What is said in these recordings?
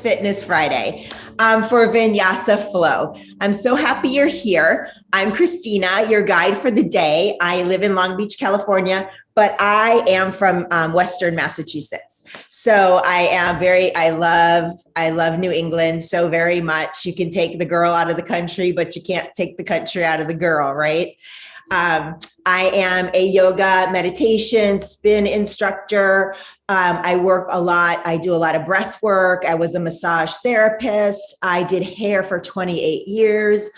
Fitness Friday for Vinyasa Flow. I'm so happy you're here. I'm Christina, your guide for the day. I live in Long Beach, California, but I am from Western Massachusetts. So I love New England so very much. You can take the girl out of the country, but you can't take the country out of the girl, right? I am a yoga, meditation, spin instructor. I work a lot. I do a lot of breath work. I was a massage therapist. I did hair for 28 years.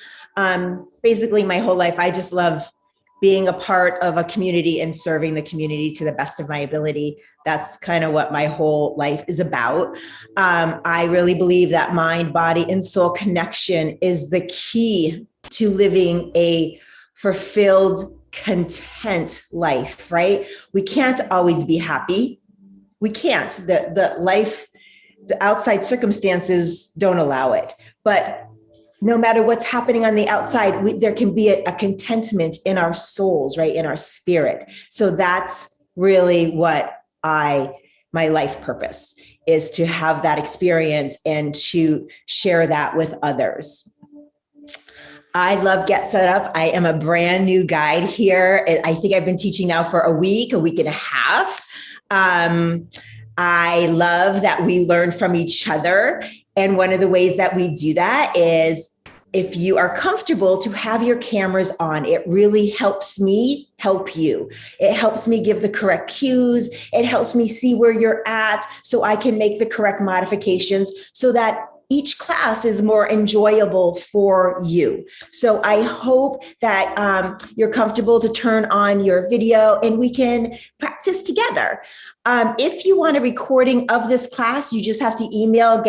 Basically my whole life, I just love being a part of a community and serving the community to the best of my ability. That's kind of what my whole life is about. I really believe that mind, body, and soul connection is the key to living a fulfilled, content life, right? We can't always be happy. We can't. The outside circumstances don't allow it. But no matter what's happening on the outside, there can be a contentment in our souls, right? In our spirit. So that's really what my life purpose is, to have that experience and to share that with others. I love Get Set Up. I am a brand new guide here. I think I've been teaching now for a week and a half. I love that we learn from each other. And one of the ways that we do that is, if you are comfortable to have your cameras on, it really helps me help you. It helps me give the correct cues. It helps me see where you're at so I can make the correct modifications so that each class is more enjoyable for you. So I hope that you're comfortable to turn on your video and we can practice together. If you want a recording of this class, you just have to email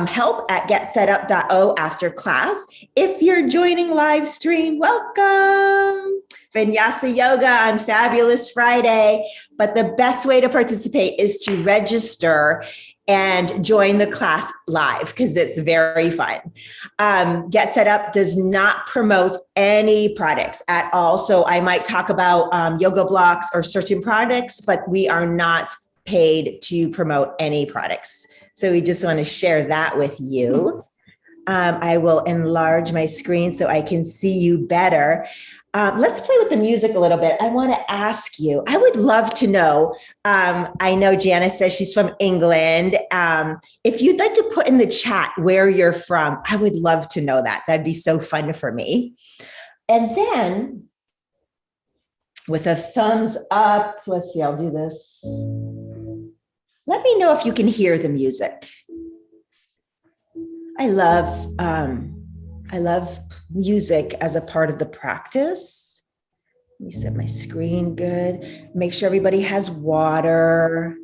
help at getsetup.o after class. If you're joining live stream, welcome. Vinyasa Yoga on Fabulous Friday. But the best way to participate is to register and join the class live, because it's very fun. Get Set Up does not promote any products at all. So I might talk about yoga blocks or certain products, but we are not paid to promote any products. So we just want to share that with you. I will enlarge my screen so I can see you better. Let's play with the music a little bit. I want to ask you, I would love to know, I know Janice says she's from England. If you'd like to put in the chat where you're from, I would love to know that. That'd be so fun for me. And then with a thumbs up, let's see, I'll do this. Let me know if you can hear the music. I love music as a part of the practice. Let me set my screen good. Make sure everybody has water.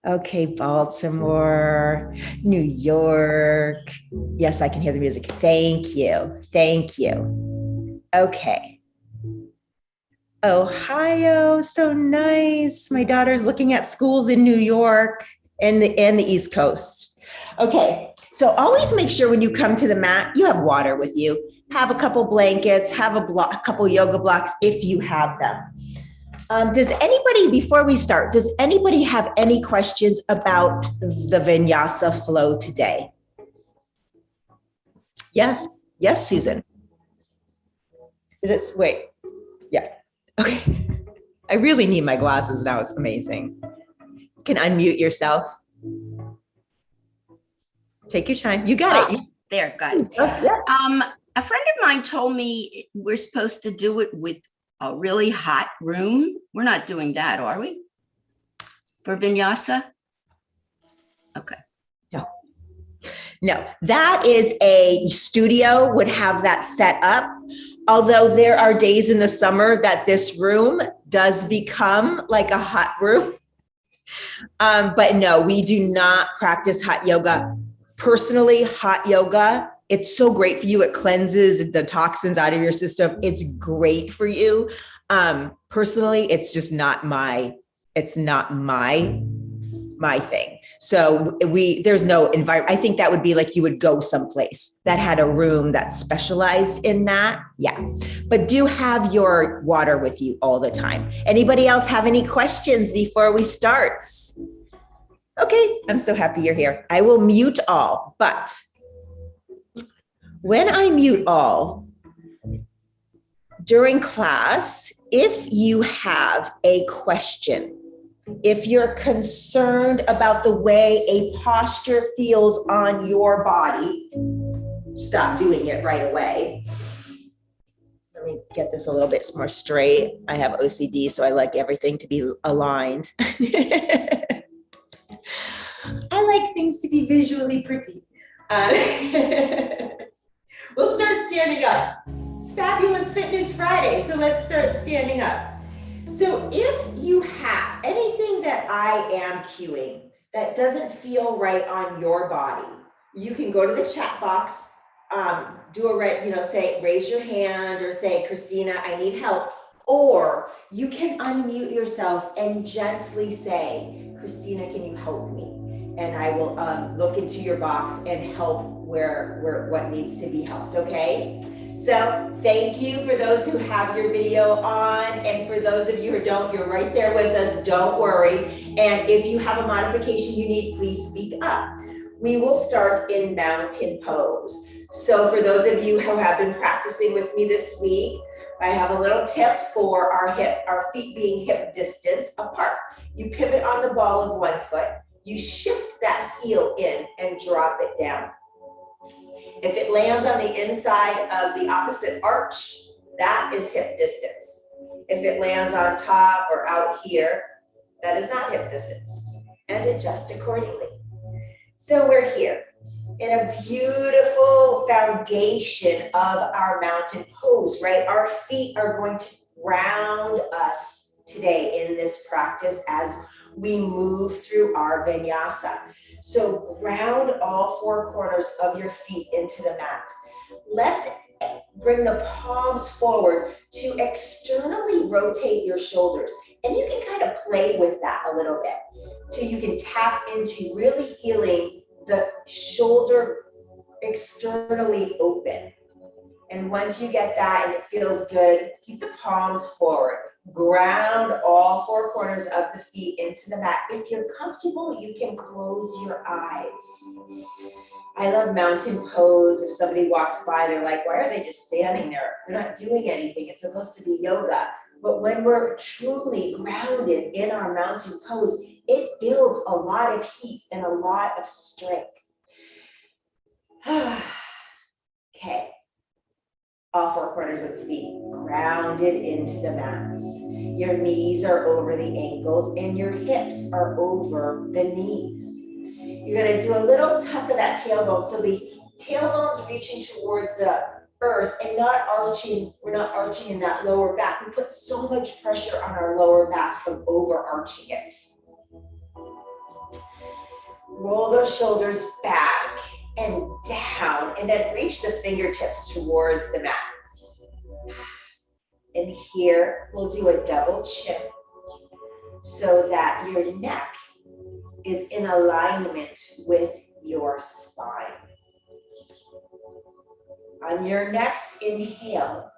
Okay, Baltimore, New York. Yes, I can hear the music. Thank you. Thank you. Okay. Ohio, so nice. My daughter's looking at schools in New York and the East Coast. Okay. So always make sure when you come to the mat, you have water with you. Have a couple blankets, have a couple yoga blocks if you have them. Does anybody, before we start, does anybody have any questions about the Vinyasa flow today? Yes. Yes, Susan. Wait. Yeah. Okay. I really need my glasses now. It's amazing. You can unmute yourself. Take your time. You got it. There, got it. A friend of mine told me we're supposed to do it with a really hot room. We're not doing that, are we? For Vinyasa? Okay. No, that is a studio would have that set up. Although there are days in the summer that this room does become like a hot room. But no, we do not practice hot yoga. Personally, hot yoga, it's so great for you. It cleanses the toxins out of your system. It's great for you. Personally, it's just not my thing. So there's no environment. I think that would be like you would go someplace that had a room that specialized in that. Yeah. But do have your water with you all the time. Anybody else have any questions before we start? Okay, I'm so happy you're here. I will mute all, but when I mute all during class, if you have a question, if you're concerned about the way a posture feels on your body, stop doing it right away. Let me get this a little bit more straight. I have OCD, so I like everything to be aligned. I like things to be visually pretty. We'll start standing up. It's Fabulous Fitness Friday, so let's start standing up. So if you have anything that I am cueing that doesn't feel right on your body, you can go to the chat box, say, raise your hand or say, Christina, I need help. Or you can unmute yourself and gently say, Christina, can you help me? And I will look into your box and help where what needs to be helped, okay? So thank you for those who have your video on, and for those of you who don't, you're right there with us, don't worry. And if you have a modification you need, please speak up. We will start in mountain pose. So for those of you who have been practicing with me this week, I have a little tip for our feet being hip distance apart. You pivot on the ball of one foot, you shift that heel in and drop it down. If it lands on the inside of the opposite arch, that is hip distance. If it lands on top or out here, that is not hip distance, and adjust accordingly. So we're here in a beautiful foundation of our mountain pose, right? Our feet are going to ground us today in this practice as we move through our vinyasa. So ground all four corners of your feet into the mat. Let's bring the palms forward to externally rotate your shoulders. And you can kind of play with that a little bit. So you can tap into really feeling the shoulder externally open. And once you get that and it feels good, keep the palms forward. Ground all four corners of the feet into the mat. If you're comfortable, you can close your eyes. I love mountain pose. If somebody walks by, they're like, why are they just standing there? They're not doing anything. It's supposed to be yoga. But when we're truly grounded in our mountain pose, it builds a lot of heat and a lot of strength. Okay. All four corners of the feet grounded into the mats. Your knees are over the ankles and your hips are over the knees. You're going to do a little tuck of that tailbone. So the tailbone's reaching towards the earth and not arching. We're not arching in that lower back. We put so much pressure on our lower back from overarching it. Roll those shoulders back and down, and then reach the fingertips towards the mat. And here we'll do a double chin so that your neck is in alignment with your spine. On your next inhale,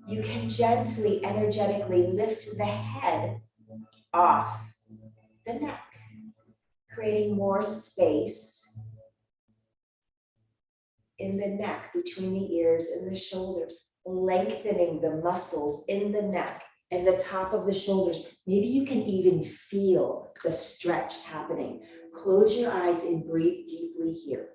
you can gently, energetically lift the head off the neck, creating more space in the neck, between the ears and the shoulders, lengthening the muscles in the neck and the top of the shoulders. Maybe you can even feel the stretch happening. Close your eyes and breathe deeply here.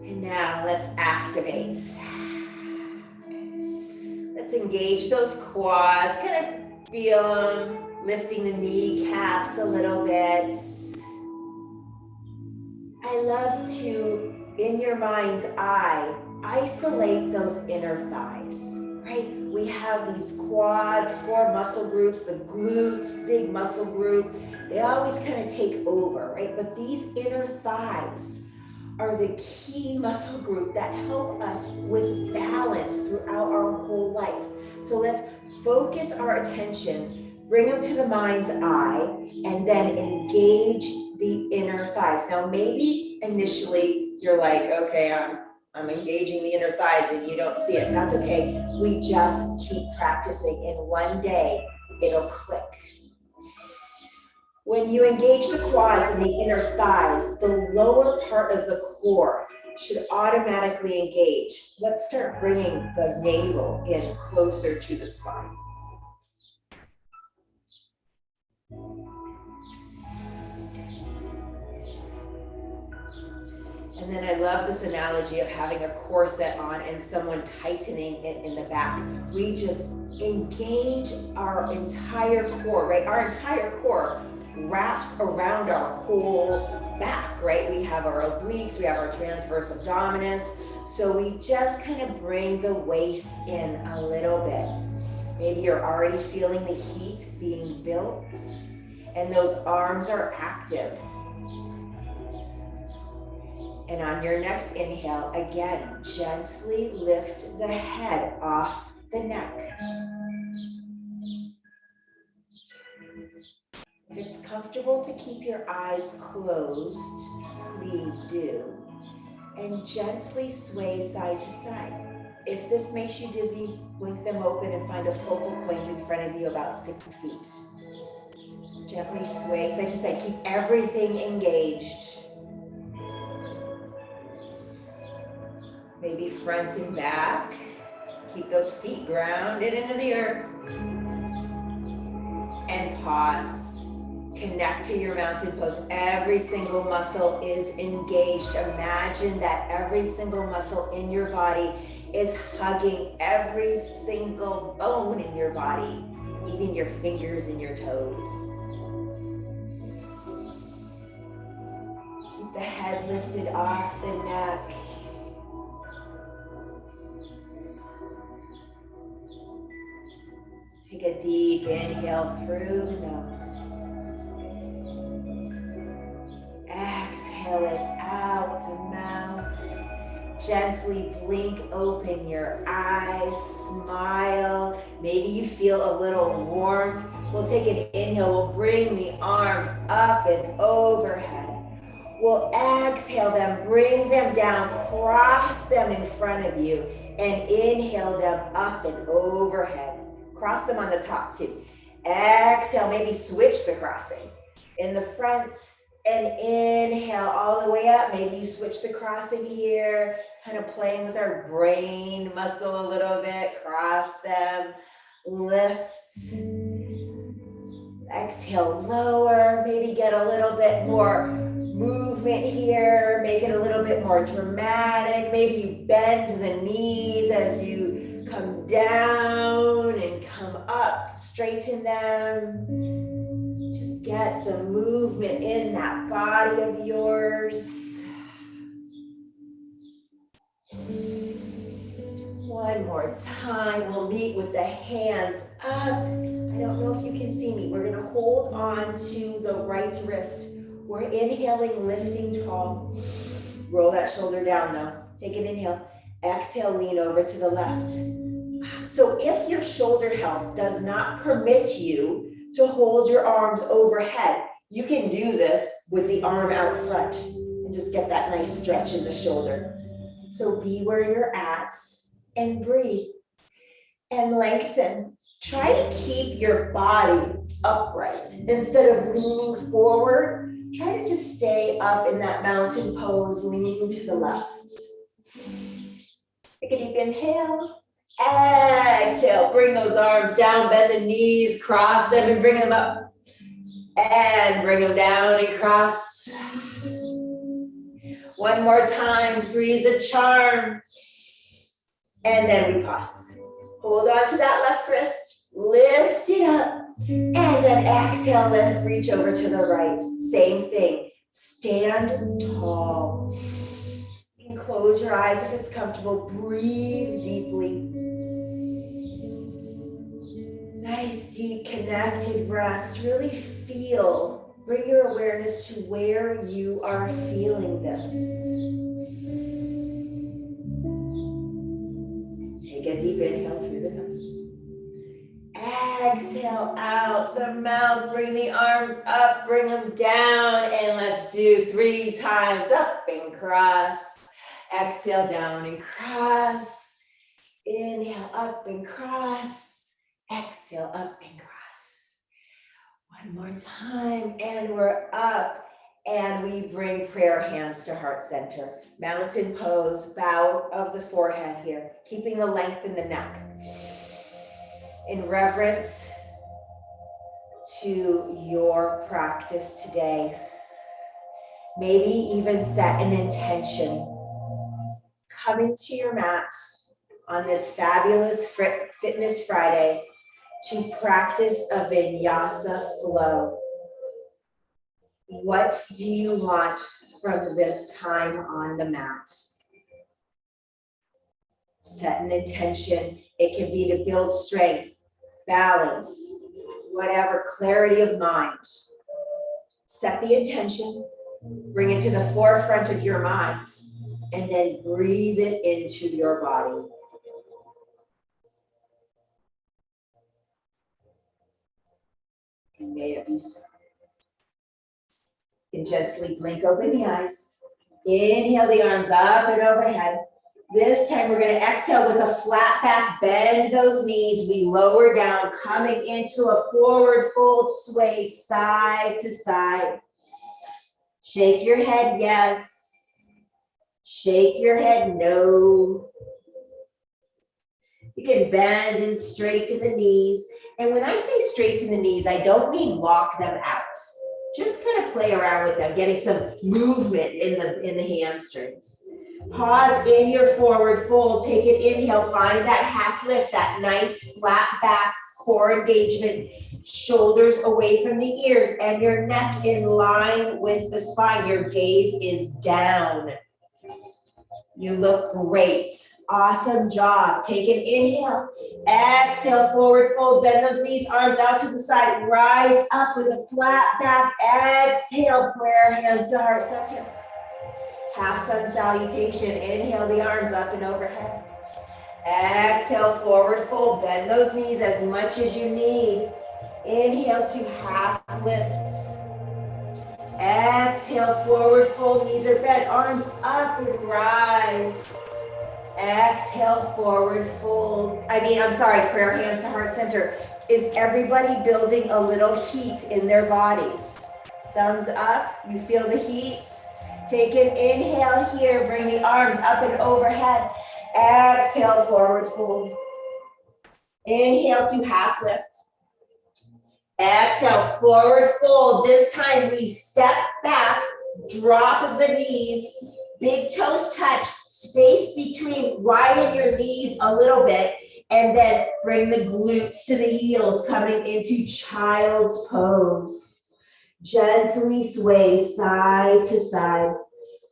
And now let's activate. Let's engage those quads, kind of feel them, lifting the kneecaps a little bit. I love to, in your mind's eye, isolate those inner thighs, right? We have these quads, four muscle groups, the glutes, big muscle group. They always kind of take over, right? But these inner thighs are the key muscle group that help us with balance throughout our whole life. So let's focus our attention, bring them to the mind's eye, and then engage the inner thighs. Now, maybe initially you're like, okay, I'm engaging the inner thighs and you don't see it. That's okay. We just keep practicing. In one day, it'll click. When you engage the quads and the inner thighs, the lower part of the core should automatically engage. Let's start bringing the navel in closer to the spine. And then I love this analogy of having a corset on and someone tightening it in the back. We just engage our entire core, right? Our entire core wraps around our whole back, right? We have our obliques, we have our transverse abdominis. So we just kind of bring the waist in a little bit. Maybe you're already feeling the heat being built and those arms are active. And on your next inhale, again, gently lift the head off the neck. If it's comfortable to keep your eyes closed, please do. And gently sway side to side. If this makes you dizzy, blink them open and find a focal point in front of you about 6 feet. Gently sway side to side. Keep everything engaged. Maybe front and back. Keep those feet grounded into the earth. And pause. Connect to your mountain pose. Every single muscle is engaged. Imagine that every single muscle in your body is hugging every single bone in your body, even your fingers and your toes. Keep the head lifted off the neck. Take a deep inhale through the nose. Exhale it out the mouth. Gently blink open your eyes, smile. Maybe you feel a little warmth. We'll take an inhale, we'll bring the arms up and overhead. We'll exhale them, bring them down, cross them in front of you, and inhale them up and overhead. Cross them on the top too. Exhale, maybe switch the crossing. In the front, and inhale all the way up. Maybe you switch the crossing here, kind of playing with our brain muscle a little bit. Cross them, lift. Exhale, lower. Maybe get a little bit more movement here. Make it a little bit more dramatic. Maybe you bend the knees as you come down and come up. Straighten them. Get some movement in that body of yours. One more time. We'll meet with the hands up. I don't know if you can see me. We're going to hold on to the right wrist. We're inhaling, lifting tall. Roll that shoulder down though. Take an inhale. Exhale, lean over to the left. So if your shoulder health does not permit you to hold your arms overhead, you can do this with the arm out front and just get that nice stretch in the shoulder. So be where you're at and breathe and lengthen. Try to keep your body upright instead of leaning forward. Try to just stay up in that mountain pose, leaning to the left. Take a deep inhale. Exhale, bring those arms down, bend the knees, cross them and bring them up. And bring them down and cross. One more time, 3 is a charm. And then we pause. Hold on to that left wrist, lift it up. And then exhale, lift, reach over to the right. Same thing, stand tall. You can close your eyes if it's comfortable, breathe deeply. Nice, deep, connected breaths. Really feel, bring your awareness to where you are feeling this. Take a deep inhale through the nose. Exhale out the mouth. Bring the arms up, bring them down, and let's do 3 times up and cross. Exhale down and cross. Inhale up and cross. Exhale up and cross. One more time, and we're up. And we bring prayer hands to heart center. Mountain pose, bow of the forehead here, keeping the length in the neck. In reverence to your practice today, maybe even set an intention. Coming to your mat on this fabulous Fitness Friday to practice a vinyasa flow. What do you want from this time on the mat? Set an intention. It can be to build strength, balance, whatever, clarity of mind. Set the intention, bring it to the forefront of your mind, and then breathe it into your body. And may it be so. And gently blink open the eyes. Inhale the arms up and overhead. This time we're going to exhale with a flat back, bend those knees. We lower down, coming into a forward fold sway side to side. Shake your head, yes. Shake your head, no. You can bend and straighten the knees. And when I say straighten the knees, I don't mean walk them out. Just kind of play around with them, getting some movement in the hamstrings. Pause in your forward fold. Take an inhale. Find that half lift, that nice flat back, core engagement, shoulders away from the ears, and your neck in line with the spine. Your gaze is down. You look great. Awesome job. Take an inhale. Exhale, forward fold. Bend those knees, arms out to the side. Rise up with a flat back. Exhale, prayer hands to heart center. Half sun salutation. Inhale the arms up and overhead. Exhale, forward fold. Bend those knees as much as you need. Inhale to half lift. Exhale, forward fold. Knees are bent. Arms up and rise. Exhale, forward fold. Prayer hands to heart center. Is everybody building a little heat in their bodies? Thumbs up. You feel the heat? Take an inhale here. Bring the arms up and overhead. Exhale, forward fold. Inhale to half lift. Exhale, forward fold. This time we step back, drop the knees, big toes touch, space between, widen your knees a little bit, and then bring the glutes to the heels, coming into child's pose. Gently sway side to side.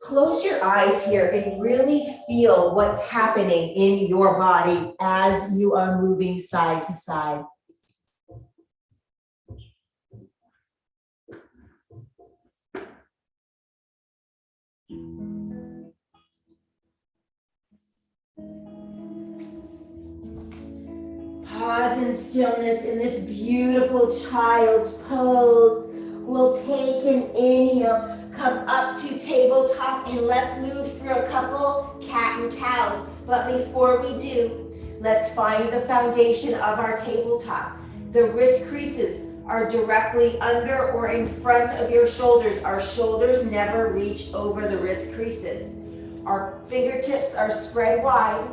Close your eyes here and really feel what's happening in your body as you are moving side to side. Pause in stillness in this beautiful child's pose. We'll take an inhale, come up to tabletop, and let's move through a couple cat and cows. But before we do, let's find the foundation of our tabletop. The wrist creases are directly under or in front of your shoulders. Our shoulders never reach over the wrist creases. Our fingertips are spread wide.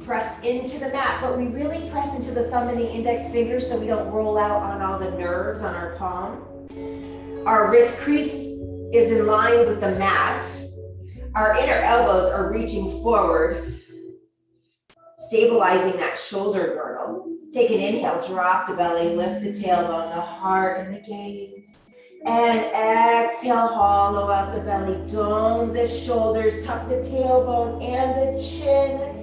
Press into the mat, but we really press into the thumb and the index fingers so we don't roll out on all the nerves on our palm. Our wrist crease is in line with the mat. Our inner elbows are reaching forward, stabilizing that shoulder girdle. Take an inhale, drop the belly, lift the tailbone, the heart, and the gaze. And exhale, hollow out the belly, dome the shoulders, tuck the tailbone and the chin.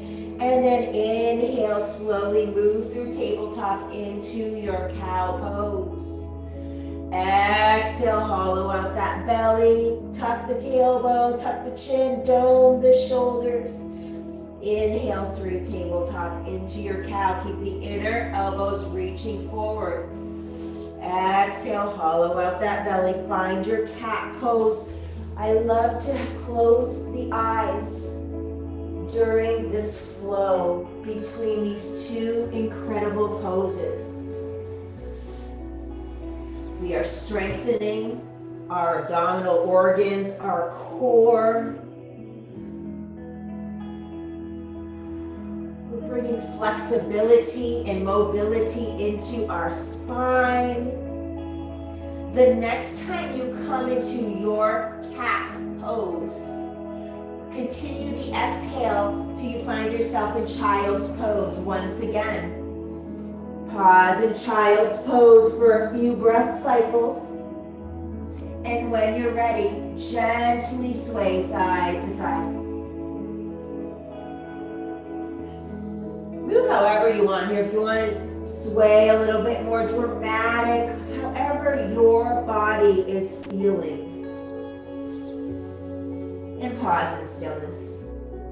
And then inhale, slowly move through tabletop into your cow pose. Exhale, hollow out that belly, tuck the tailbone, tuck the chin, dome the shoulders. Inhale through tabletop into your cow. Keep the inner elbows reaching forward. Exhale, hollow out that belly, find your cat pose. I love to close the eyes during this flow between these two incredible poses. We are strengthening our abdominal organs, our core. We're bringing flexibility and mobility into our spine. The next time you come into your cat pose, continue the exhale till you find yourself in child's pose once again. Pause in child's pose for a few breath cycles. And when you're ready, gently sway side to side. Move however you want here. If you want to sway a little bit more dramatic, however your body is feeling. And pause in stillness.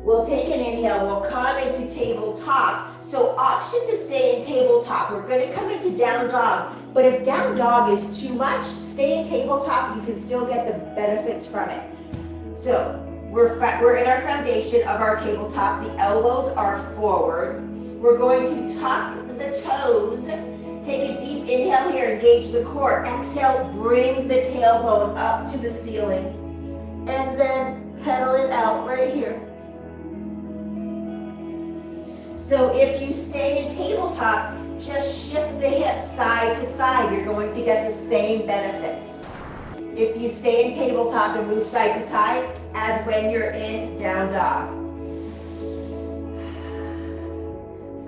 We'll take an inhale, we'll come into tabletop. So option to stay in tabletop. We're going to come into down dog. But if down dog is too much, stay in tabletop. You can still get the benefits from it. So we're in our foundation of our tabletop. The elbows are forward. We're going to tuck the toes. Take a deep inhale here, engage the core. Exhale, bring the tailbone up to the ceiling. And then pedal it out right here. So if you stay in tabletop, just shift the hips side to side. You're going to get the same benefits. If you stay in tabletop and move side to side, as when you're in down dog.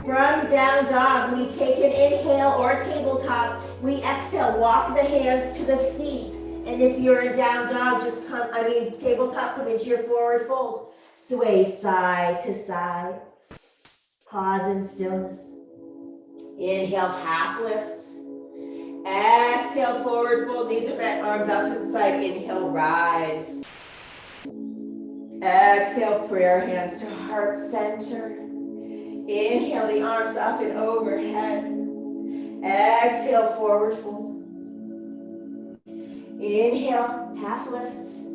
From down dog, we take an inhale or tabletop. We exhale, walk the hands to the feet. And if you're in down dog, just tabletop, come into your forward fold. Sway side to side. Pause in stillness. Inhale, half lifts. Exhale, forward fold. Knees are bent, arms out to the side. Inhale, rise. Exhale, prayer hands to heart center. Inhale, the arms up and overhead. Exhale, forward fold. Inhale, half lifts.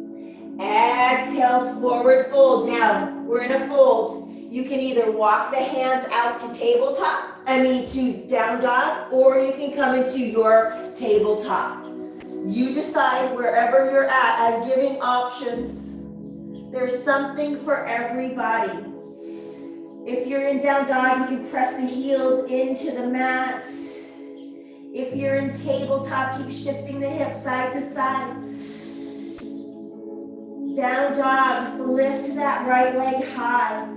Exhale, forward fold. Now, we're in a fold. You can either walk the hands out to to down dog, or you can come into your tabletop. You decide wherever you're at. I'm giving options. There's something for everybody. If you're in down dog, you can press the heels into the mat. If you're in tabletop, keep shifting the hips side to side. Down dog, lift that right leg high.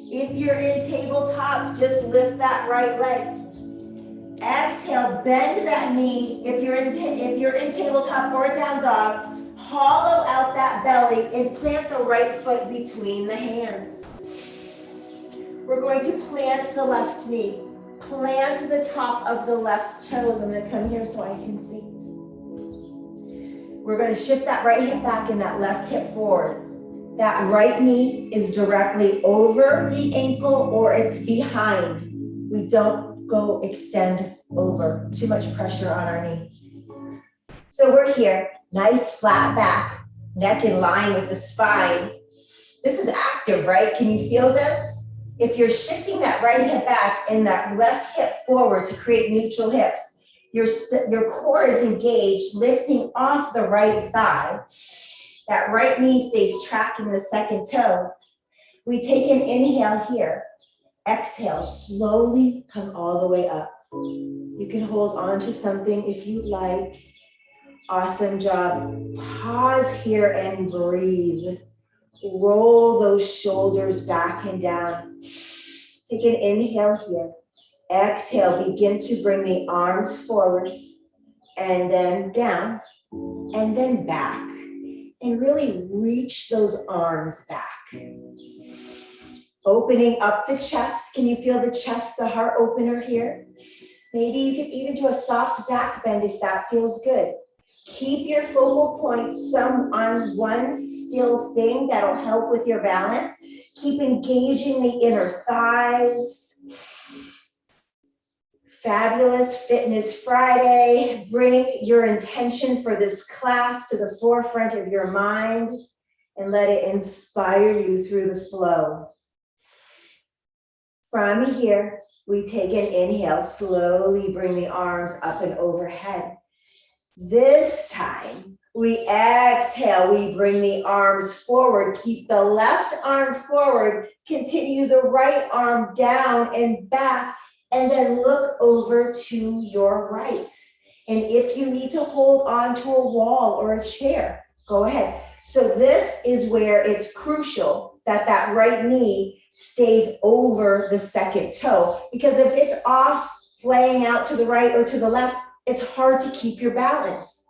If you're in tabletop, just lift that right leg. Exhale, bend that knee. If you're in tabletop or down dog, hollow out that belly and plant the right foot between the hands. We're going to plant the left knee. Plant the top of the left toes. I'm going to come here so I can see. We're going to shift that right hip back and that left hip forward. That right knee is directly over the ankle or it's behind. We don't go extend over. Too much pressure on our knee. So we're here, nice flat back, neck in line with the spine. This is active, right? Can you feel this? If you're shifting that right hip back and that left hip forward to create neutral hips, your core is engaged, lifting off the right thigh. That right knee stays tracking the second toe. We take an inhale here. Exhale, slowly come all the way up. You can hold on to something if you like. Awesome job. Pause here and breathe. Roll those shoulders back and down. Take an inhale here. Exhale, begin to bring the arms forward and then down and then back. And really reach those arms back. Opening up the chest. Can you feel the chest, the heart opener here? Maybe you can even do a soft back bend if that feels good. Keep your focal points on one still thing that'll help with your balance. Keep engaging the inner thighs. Fabulous Fitness Friday. Bring your intention for this class to the forefront of your mind and let it inspire you through the flow. From here, we take an inhale, slowly bring the arms up and overhead. This time, we exhale, we bring the arms forward, keep the left arm forward, continue the right arm down and back, and then look over to your right. And if you need to hold on to a wall or a chair, go ahead. So this is where it's crucial that that right knee stays over the second toe, because if it's off, flaying out to the right or to the left, it's hard to keep your balance.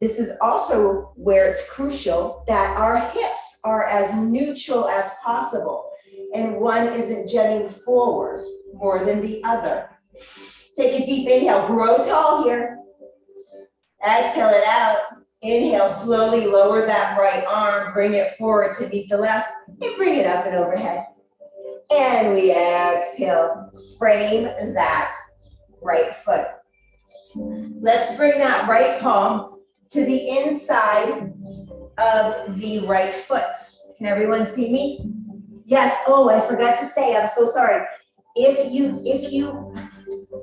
This is also where it's crucial that our hips are as neutral as possible and one isn't jutting forward more than the other. Take a deep inhale, grow tall here. Exhale it out. Inhale, slowly lower that right arm, bring it forward to meet the left, and bring it up and overhead. And we exhale, frame that right foot. Let's bring that right palm to the inside of the right foot. Can everyone see me? Yes. Oh, I forgot to say, I'm so sorry.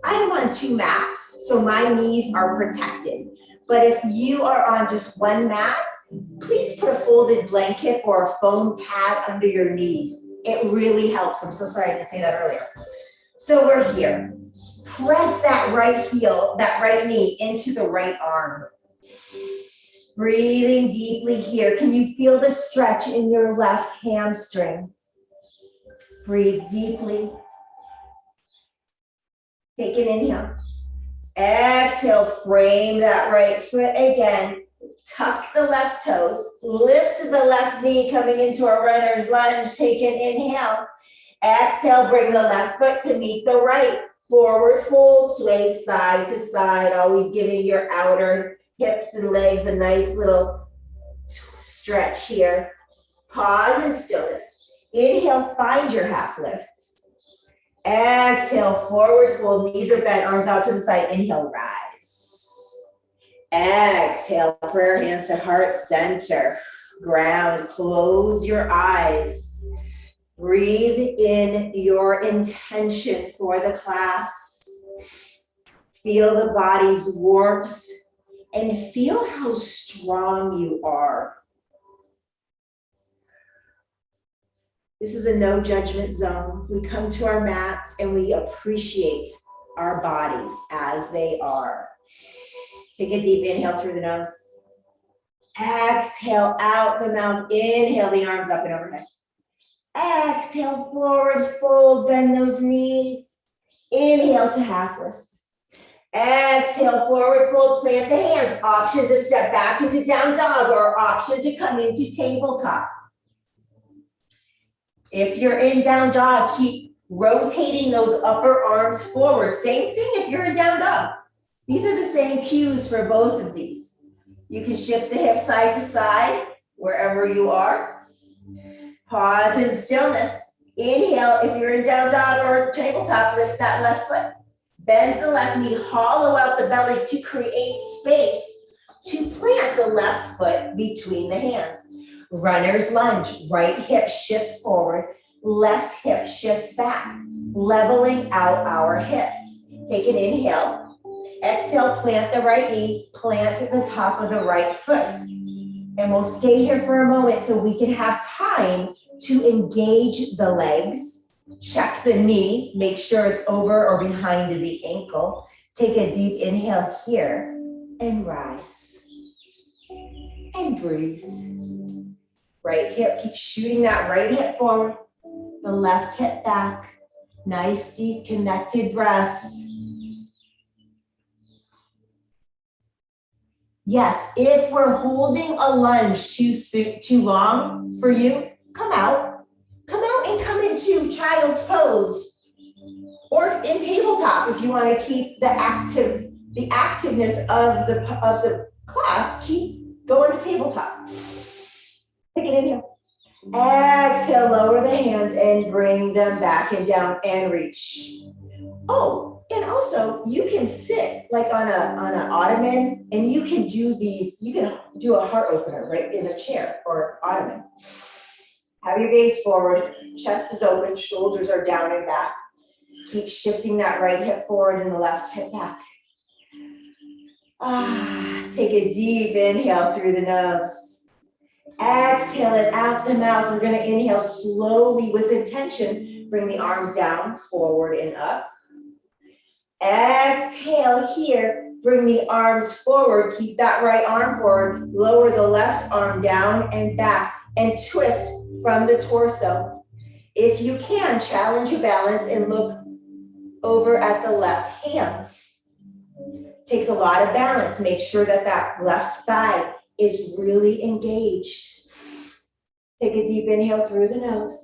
I'm on 2 mats, so my knees are protected. But if you are on just 1 mat, please put a folded blanket or a foam pad under your knees. It really helps. I'm so sorry I didn't say that earlier. So we're here. Press that right heel, that right knee into the right arm. Breathing deeply here. Can you feel the stretch in your left hamstring? Breathe deeply. Take an inhale. Exhale, frame that right foot again. Tuck the left toes. Lift the left knee coming into a runner's lunge. Take an inhale. Exhale, bring the left foot to meet the right. Forward fold, sway side to side, always giving your outer hips and legs a nice little stretch here. Pause in stillness. Inhale, find your half lift. Exhale, forward fold, knees are bent, arms out to the side. Inhale, rise. Exhale, prayer hands to heart center. Ground, close your eyes. Breathe in your intention for the class. Feel the body's warmth and feel how strong you are. This is a no judgment zone. We come to our mats and we appreciate our bodies as they are. Take a deep inhale through the nose. Exhale out the mouth. Inhale the arms up and overhead. Exhale, forward fold, bend those knees. Inhale to half lifts. Exhale, forward fold, plant the hands. Option to step back into down dog or option to come into tabletop. If you're in down dog, keep rotating those upper arms forward. Same thing if you're in down dog. These are the same cues for both of these. You can shift the hip side to side wherever you are. Pause in stillness. Inhale, if you're in down dog or tabletop, lift that left foot. Bend the left knee, hollow out the belly to create space to plant the left foot between the hands. Runner's lunge, right hip shifts forward, left hip shifts back, leveling out our hips. Take an inhale. Exhale, plant the right knee, plant the top of the right foot. And we'll stay here for a moment so we can have time to engage the legs. Check the knee, make sure it's over or behind the ankle. Take a deep inhale here and rise. And breathe. Right hip, keep shooting that right hip forward. The left hip back. Nice deep connected breaths. Yes, if we're holding a lunge too long for you, come out. Come out and come into child's pose. Or in tabletop if you want to keep the activeness of the class, keep going to tabletop. Take an inhale. Exhale, lower the hands and bring them back and down and reach. Oh, and also you can sit like on an ottoman and you can do a heart opener right in a chair or ottoman. Have your gaze forward, chest is open, shoulders are down and back. Keep shifting that right hip forward and the left hip back. Take a deep inhale through the nose. Exhale it out the mouth. We're gonna inhale slowly with intention. Bring the arms down, forward and up. Exhale here, bring the arms forward. Keep that right arm forward. Lower the left arm down and back and twist from the torso. If you can, challenge your balance and look over at the left hand. Takes a lot of balance. Make sure that that left thigh is really engaged. Take a deep inhale through the nose.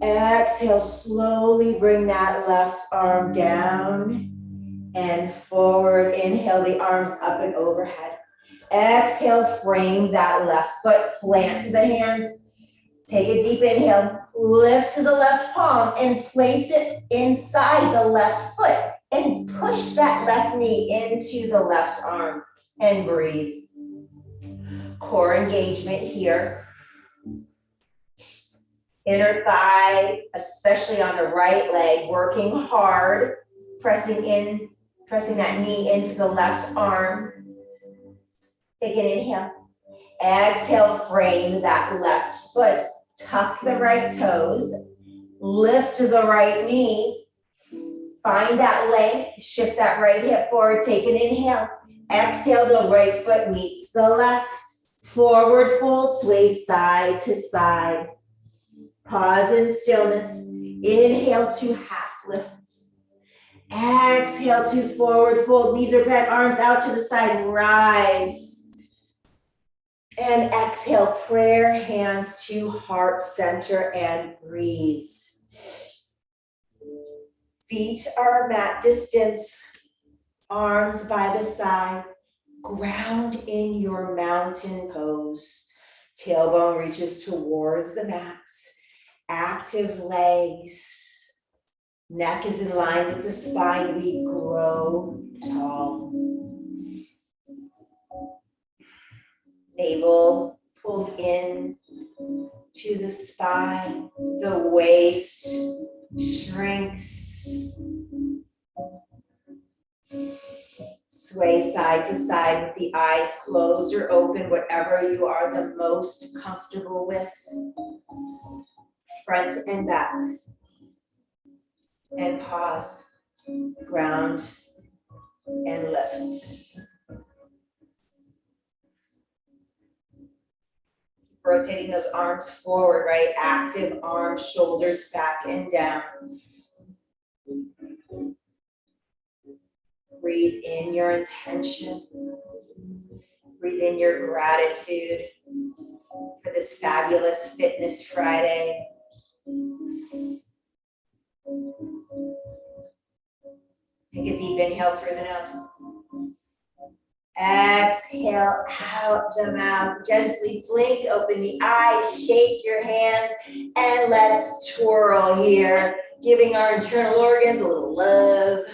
Exhale, slowly bring that left arm down and forward. Inhale the arms up and overhead. Exhale, frame that left foot, plant the hands. Take a deep inhale, lift to the left palm and place it inside the left foot and push that left knee into the left arm and breathe. Core engagement here. Inner thigh, especially on the right leg, working hard, pressing that knee into the left arm. Take an inhale. Exhale, frame that left foot. Tuck the right toes. Lift the right knee. Find that length. Shift that right hip forward. Take an inhale. Exhale, the right foot meets the left. Forward fold, sway side to side. Pause in stillness. Inhale to half lift. Exhale to forward fold. Knees are bent, arms out to the side. Rise. And exhale, prayer hands to heart center and breathe. Feet are mat distance, arms by the side. Ground in your mountain pose. Tailbone reaches towards the mat. Active legs. Neck is in line with the spine. We grow tall. Navel pulls in to the spine. The waist shrinks. Sway side to side with the eyes closed or open, whatever you are the most comfortable with. Front and back. And pause. Ground and lift. Rotating those arms forward, right? Active arms, shoulders back and down. Breathe in your intention. Breathe in your gratitude for this fabulous Fitness Friday. Take a deep inhale through the nose. Exhale out the mouth. Gently blink, open the eyes, shake your hands, and let's twirl here, giving our internal organs a little love.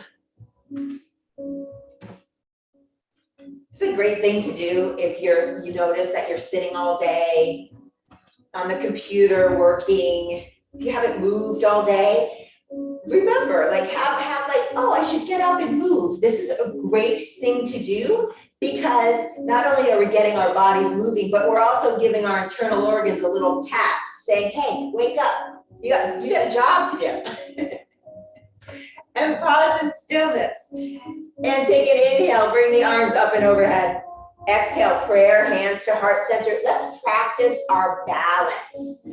It's a great thing to do if you notice that you're sitting all day on the computer working. If you haven't moved all day, remember, like have like, oh, I should get up and move. This is a great thing to do because not only are we getting our bodies moving, but we're also giving our internal organs a little pat, saying, hey, wake up. You got a job to do. And pause in stillness. And take an inhale, bring the arms up and overhead. Exhale, prayer, hands to heart center. Let's practice our balance.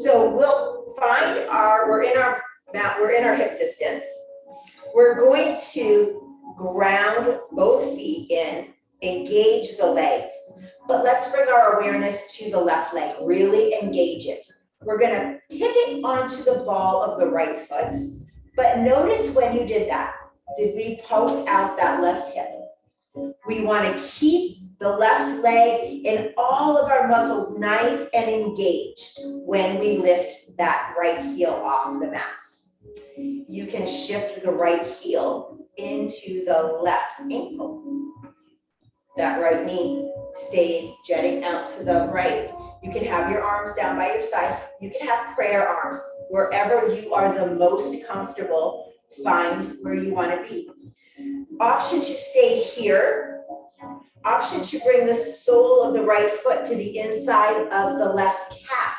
So we'll find we're in our hip distance. We're going to ground both feet in, engage the legs, but let's bring our awareness to the left leg, really engage it. We're gonna pivot onto the ball of the right foot, but notice when you did that, did we poke out that left hip? We wanna keep the left leg and all of our muscles nice and engaged when we lift that right heel off the mat. You can shift the right heel into the left ankle. That right knee stays jetting out to the right. You can have your arms down by your side. You can have prayer arms. Wherever you are the most comfortable, find where you want to be. Option to stay here. Option to bring the sole of the right foot to the inside of the left calf.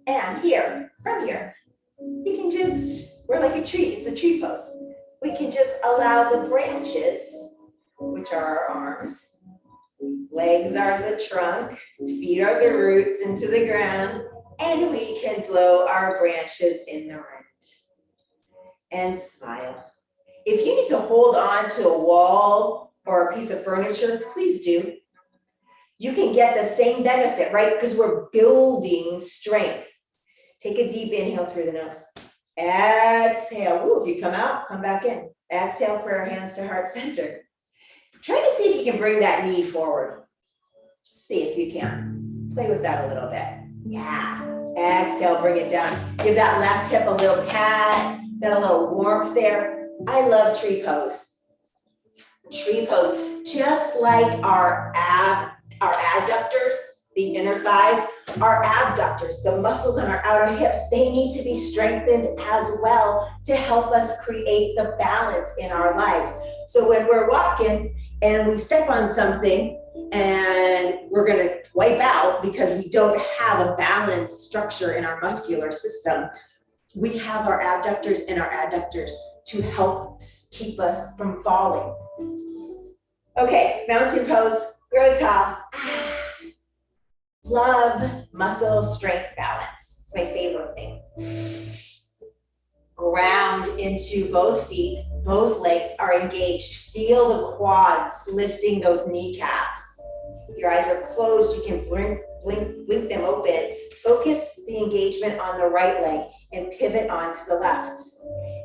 And here, from here, you can just, we're like a tree, it's a tree pose. We can just allow the branches, which are our arms, legs are the trunk, feet are the roots into the ground, and we can blow our branches in the wind. And smile. If you need to hold on to a wall or a piece of furniture, please do. You can get the same benefit, right? Because we're building strength. Take a deep inhale through the nose. Exhale. Woo, if you come out, come back in. Exhale, prayer hands to heart center. Try to see if you can bring that knee forward. Just see if you can. Play with that a little bit. Yeah. Exhale, bring it down. Give that left hip a little pat. Got a little warmth there. I love tree pose. Tree pose, just like our adductors, the inner thighs, our abductors, the muscles on our outer hips, they need to be strengthened as well to help us create the balance in our lives. So when we're walking and we step on something and we're going to wipe out because we don't have a balanced structure in our muscular system, we have our abductors and our adductors to help keep us from falling. Okay, mountain pose, grow tall. Love muscle strength balance. It's my favorite thing. Ground into both feet, both legs are engaged. Feel the quads lifting those kneecaps. Your eyes are closed, you can blink them open. Focus the engagement on the right leg and pivot onto the left.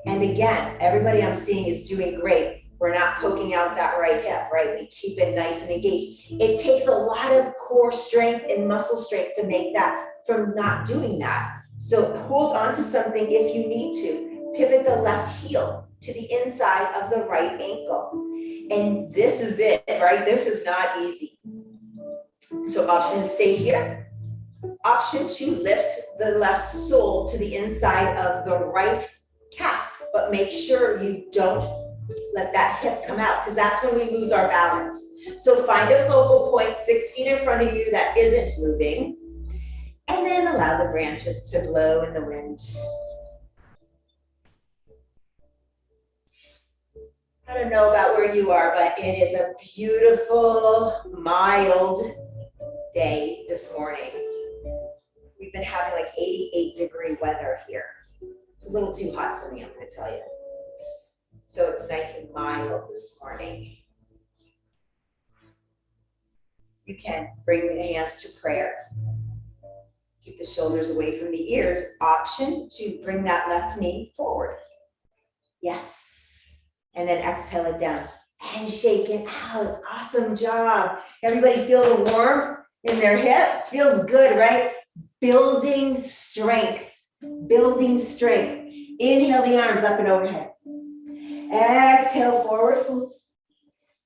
And again, everybody I'm seeing is doing great. We're not poking out that right hip, right? We keep it nice and engaged. It takes a lot of core strength and muscle strength to make that from not doing that. So hold on to something if you need to. Pivot the left heel to the inside of the right ankle. And this is it, right? This is not easy. So option to stay here. Option to lift the left sole to the inside of the right calf, but make sure you don't let that hip come out because that's when we lose our balance. So find a focal point 6 feet in front of you that isn't moving, and then allow the branches to blow in the wind. I don't know about where you are, but it is a beautiful, mild day this morning. We've been having like 88-degree weather here. It's a little too hot for me, I'm going to tell you. So it's nice and mild this morning. You can bring the hands to prayer. Keep the shoulders away from the ears. Option to bring that left knee forward. Yes. And then exhale it down and shake it out. Awesome job. Everybody feel the warmth in their hips? Feels good, right? Building strength. Building strength. Inhale the arms up and overhead. Exhale, forward fold.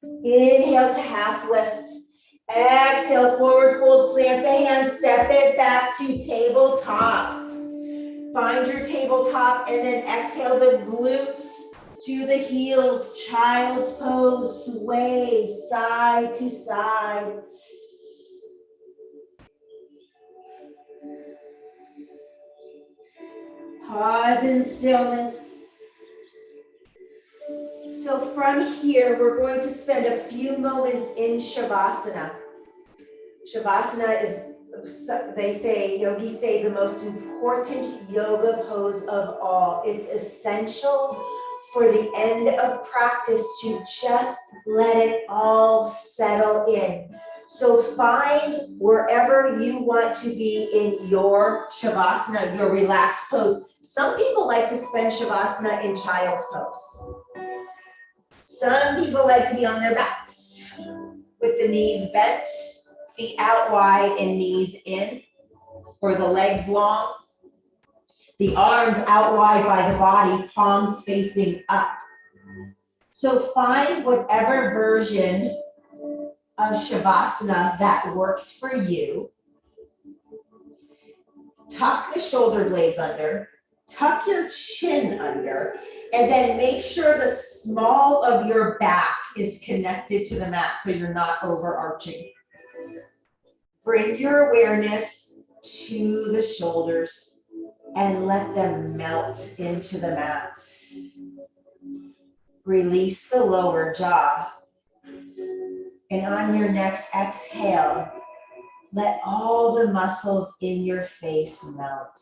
Inhale to half lift. Exhale, forward fold, plant the hands, step it back to tabletop. Find your tabletop and then exhale the glutes to the heels. Child's pose, sway side to side. Pause in stillness. So from here, we're going to spend a few moments in Shavasana. Shavasana is, they say, yogis say, the most important yoga pose of all. It's essential for the end of practice to just let it all settle in. So find wherever you want to be in your Shavasana, your relaxed pose. Some people like to spend Shavasana in child's pose. Some people like to be on their backs with the knees bent, feet out wide and knees in, or the legs long. The arms out wide by the body, palms facing up. So find whatever version of Shavasana that works for you. Tuck the shoulder blades under, tuck your chin under, and then make sure the small of your back is connected to the mat so you're not overarching. Bring your awareness to the shoulders and let them melt into the mat. Release the lower jaw. And on your next exhale, let all the muscles in your face melt.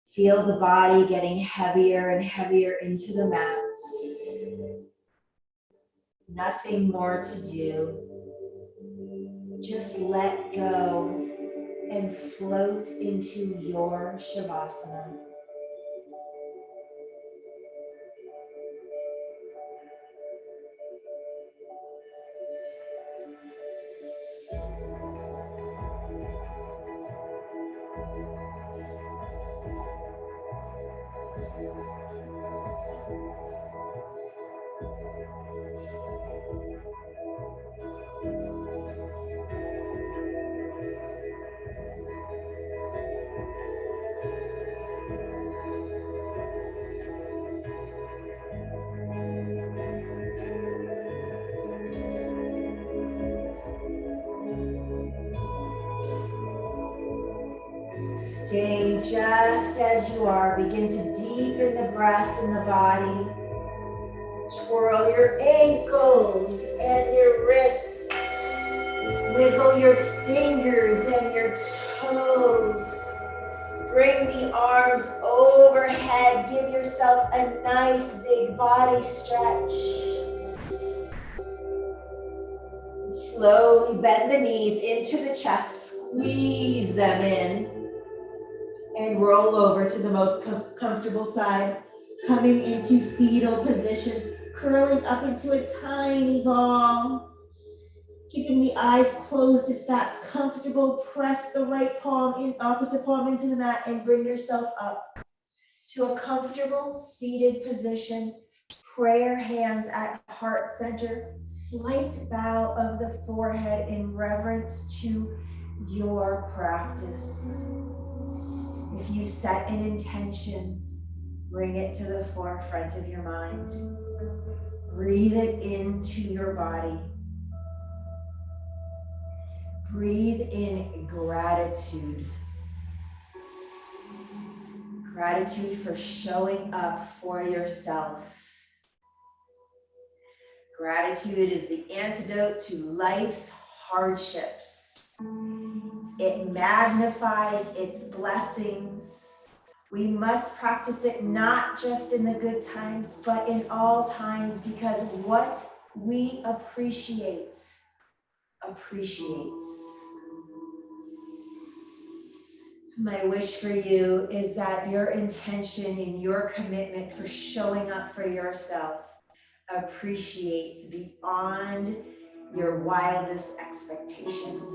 Feel the body getting heavier and heavier into the mat. Nothing more to do. Just let go and float into your Shavasana. Staying just as you are, begin to deepen the breath in the body. Twirl your ankles and your wrists. Wiggle your fingers and your toes. Bring the arms overhead. Give yourself a nice big body stretch. Slowly bend the knees into the chest. Squeeze them in. And roll over to the most comfortable side, coming into fetal position, curling up into a tiny ball. Keeping the eyes closed if that's comfortable. Press the right palm in, opposite palm into the mat and bring yourself up to a comfortable seated position. Prayer hands at heart center. Slight bow of the forehead in reverence to your practice. If you set an intention, bring it to the forefront of your mind. Breathe it into your body. Breathe in gratitude. Gratitude for showing up for yourself. Gratitude is the antidote to life's hardships. It magnifies its blessings. We must practice it not just in the good times, but in all times, because what we appreciate appreciates. My wish for you is that your intention and your commitment for showing up for yourself appreciates beyond your wildest expectations.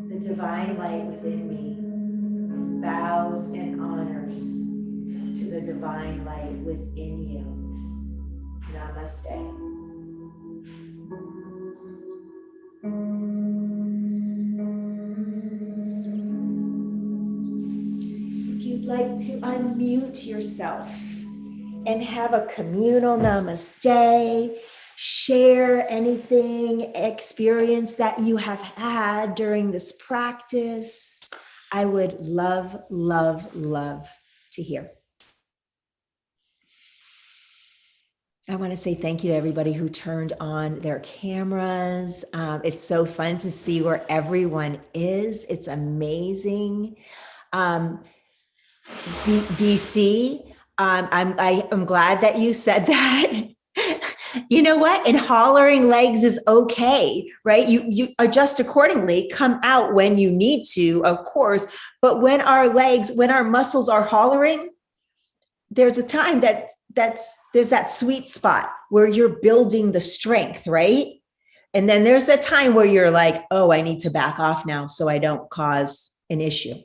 The divine light within me bows and honors to the divine light within you. Namaste. If you'd like to unmute yourself and have a communal namaste, share anything, experience that you have had during this practice, I would love, love, love to hear. I want to say thank you to everybody who turned on their cameras. It's so fun to see where everyone is. It's amazing. BC, I'm glad that you said that. You know what? And hollering legs is okay, right? You adjust accordingly, come out when you need to, of course. But when our muscles are hollering, there's a time there's that sweet spot where you're building the strength, right? And then there's that time where you're like, oh, I need to back off now so I don't cause an issue.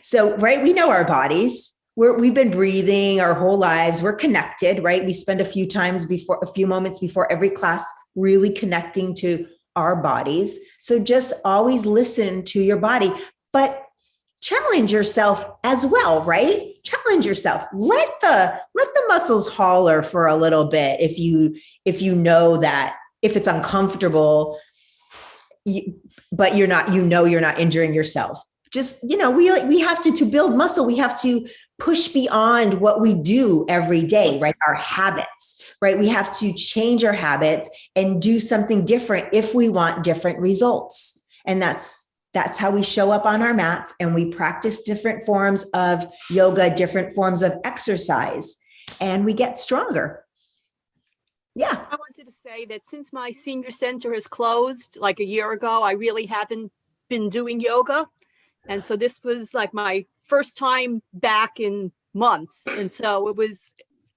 So, right, we know our bodies. we've been breathing our whole lives. We're connected, right? We spend a few moments before every class really connecting to our bodies. So just always listen to your body, but challenge yourself as well, right? Challenge yourself. Let the muscles holler for a little bit if you know that if it's uncomfortable, but you're not injuring yourself. Just, we have to build muscle. We have to push beyond what we do every day, right? Our habits, right? We have to change our habits and do something different if we want different results. And that's how we show up on our mats, and we practice different forms of yoga, different forms of exercise, and we get stronger. Yeah. I wanted to say that since my senior center has closed like a year ago, I really haven't been doing yoga. And so this was like my first time back in months. And so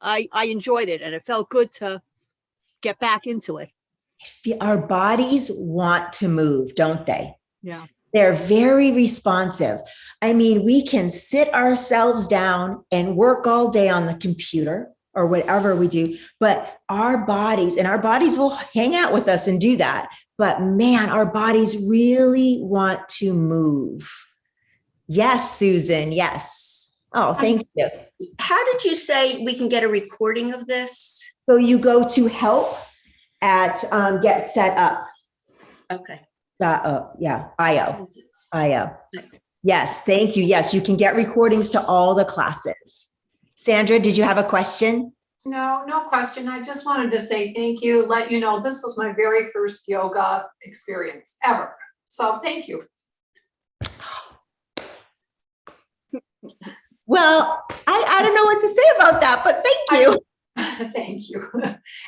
I enjoyed it, and it felt good to get back into it. Our bodies want to move, don't they? Yeah. They're very responsive. I mean, we can sit ourselves down and work all day on the computer or whatever we do, but our bodies will hang out with us and do that. But man, our bodies really want to move. Yes, Susan. Yes. Oh, thank you. How did you say we can get a recording of this? So you go to help at Get Set Up. Okay. IO. Yes, thank you. Yes, you can get recordings to all the classes. Sandra, did you have a question? No question. I just wanted to say thank you, let you know this was my very first yoga experience ever. So thank you. Well, I don't know what to say about that, but thank you. Thank you.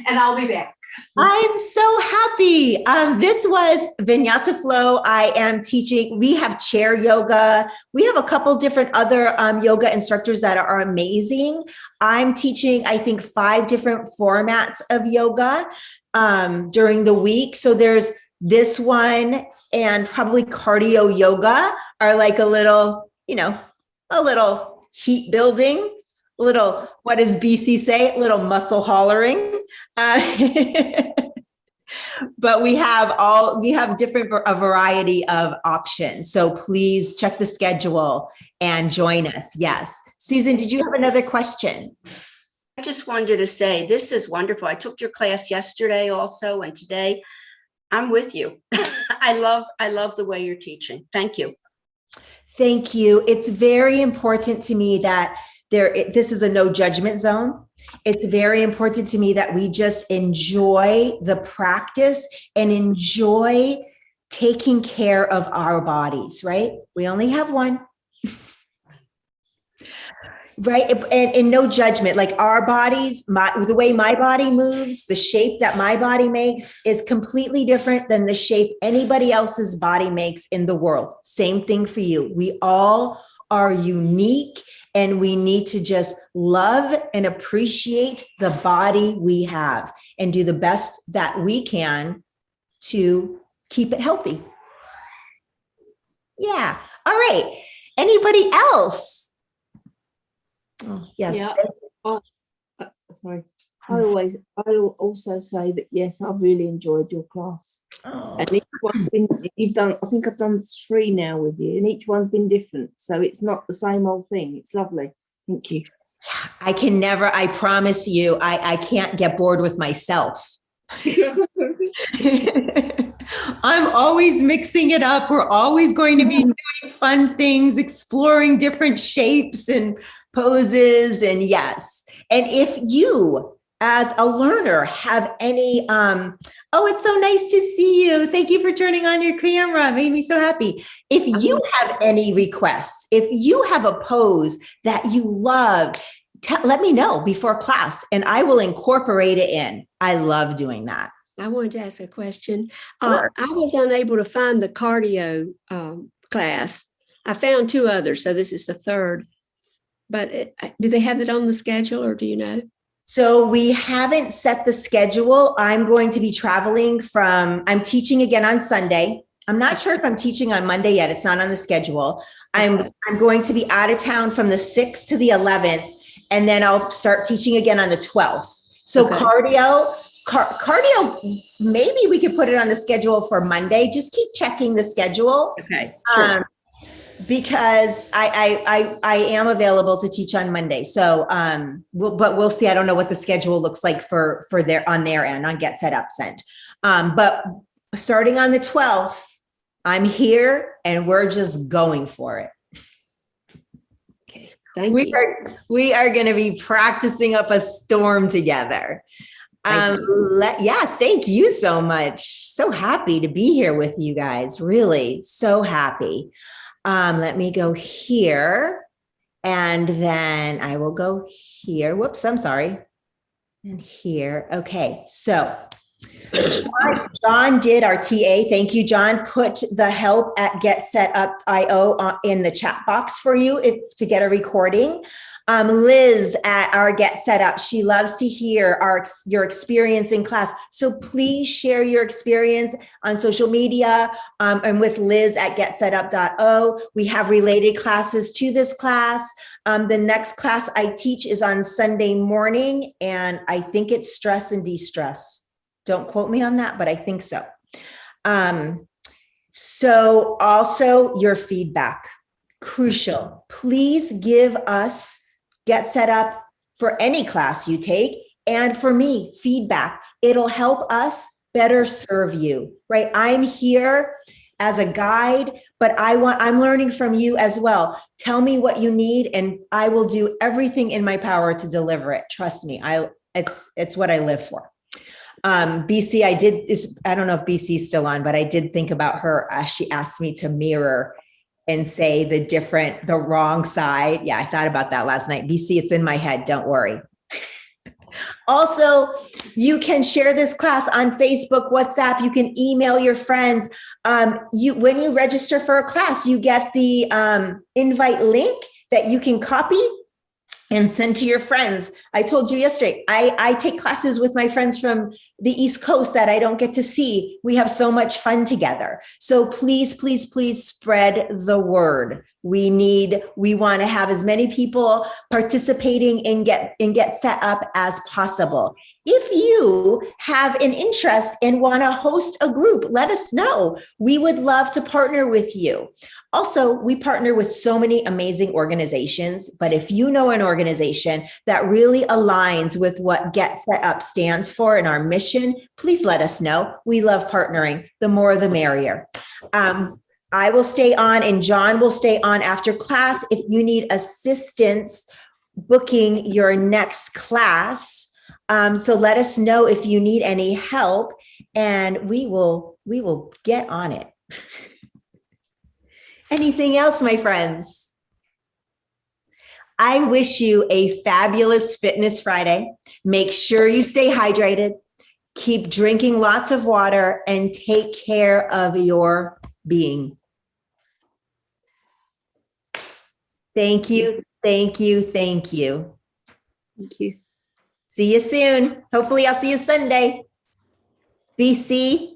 And I'll be back. I'm so happy. This was Vinyasa Flow. I am teaching. We have chair yoga. We have a couple different other yoga instructors that are amazing. I'm teaching, I think, 5 different formats of yoga during the week. So there's this one, and probably cardio yoga are like a little heat building. Little, what does BC say? A little muscle hollering. But we have a variety of options. So please check the schedule and join us. Yes. Susan, did you have another question? I just wanted to say, this is wonderful. I took your class yesterday also, and today I'm with you. I love the way you're teaching. Thank you. Thank you. It's very important to me that this is a no judgment zone. It's very important to me that we just enjoy the practice and enjoy taking care of our bodies, right? We only have one. Right? And no judgment, like our bodies, the way my body moves, the shape that my body makes is completely different than the shape anybody else's body makes in the world. Same thing for you. We all are unique, and we need to just love and appreciate the body we have and do the best that we can to keep it healthy. Yeah. All right. Anybody else? Oh, yes. Yeah. Sorry. I'll also say that, yes, I've really enjoyed your class. Oh. And each one's been, I think I've done 3 now with you, and each one's been different. So it's not the same old thing. It's lovely. Thank you. I promise you, I can't get bored with myself. I'm always mixing it up. We're always going to be doing fun things, exploring different shapes and poses. And yes. And if you, as a learner, have any, it's so nice to see you. Thank you for turning on your camera. It made me so happy. If you have any requests, if you have a pose that you love, let me know before class and I will incorporate it in. I love doing that. I wanted to ask a question. Sure. I was unable to find the cardio class. I found 2 others, so this is the 3rd. But do they have it on the schedule, or do you know? So we haven't set the schedule. I'm going to be traveling I'm teaching again on Sunday. I'm not sure if I'm teaching on Monday yet. It's not on the schedule. I'm going to be out of town from the 6th to the 11th, and then I'll start teaching again on the 12th. So Okay. cardio, maybe we could put it on the schedule for Monday. Just keep checking the schedule. Okay. Sure. Because I am available to teach on Monday. So, but we'll see. I don't know what the schedule looks like for on their end, on Get Set Up Send. But starting on the 12th, I'm here and we're just going for it. Okay. Thank you. We are going to be practicing up a storm together. Thank Thank you so much. So happy to be here with you guys. Really, so happy. Let me go here, and then I will go here. Whoops, I'm sorry. And here. Okay, so John did our TA. Thank you, John. Put the help at GetSetUp.io in the chat box for you to get a recording. Liz at our Get Set Up, she loves to hear your experience in class. So please share your experience on social media and with Liz at GetSetUp.io. We have related classes to this class. The next class I teach is on Sunday morning, and I think it's stress and de-stress. Don't quote me on that, but I think so. So also your feedback, crucial. Please give us Get Set Up for any class you take, and for me, feedback. It'll help us better serve you, right? I'm here as a guide, but I'm learning from you as well. Tell me what you need, and I will do everything in my power to deliver it. Trust me, it's what I live for. BC, I don't know if BC's still on, but I did think about her as she asked me to mirror and say the wrong side. Yeah, I thought about that last night. BC, it's in my head, don't worry. Also, you can share this class on Facebook, WhatsApp, you can email your friends. When you register for a class, you get the invite link that you can copy and send to your friends. I told you yesterday, I take classes with my friends from the East Coast that I don't get to see. We have so much fun together. So please, please, please spread the word. We want to have as many people participating in Get Set Up as possible. If you have an interest and want to host a group, let us know. We would love to partner with you. Also, we partner with so many amazing organizations, but if you know an organization that really aligns with what Get Set Up stands for and our mission, please let us know. We love partnering. The more, the merrier. I will stay on and John will stay on after class. If you need assistance booking your next class, so let us know if you need any help, and we will get on it. Anything else, my friends? I wish you a fabulous Fitness Friday. Make sure you stay hydrated, keep drinking lots of water, and take care of your being. Thank you, thank you, thank you. Thank you. See you soon. Hopefully I'll see you Sunday. BC,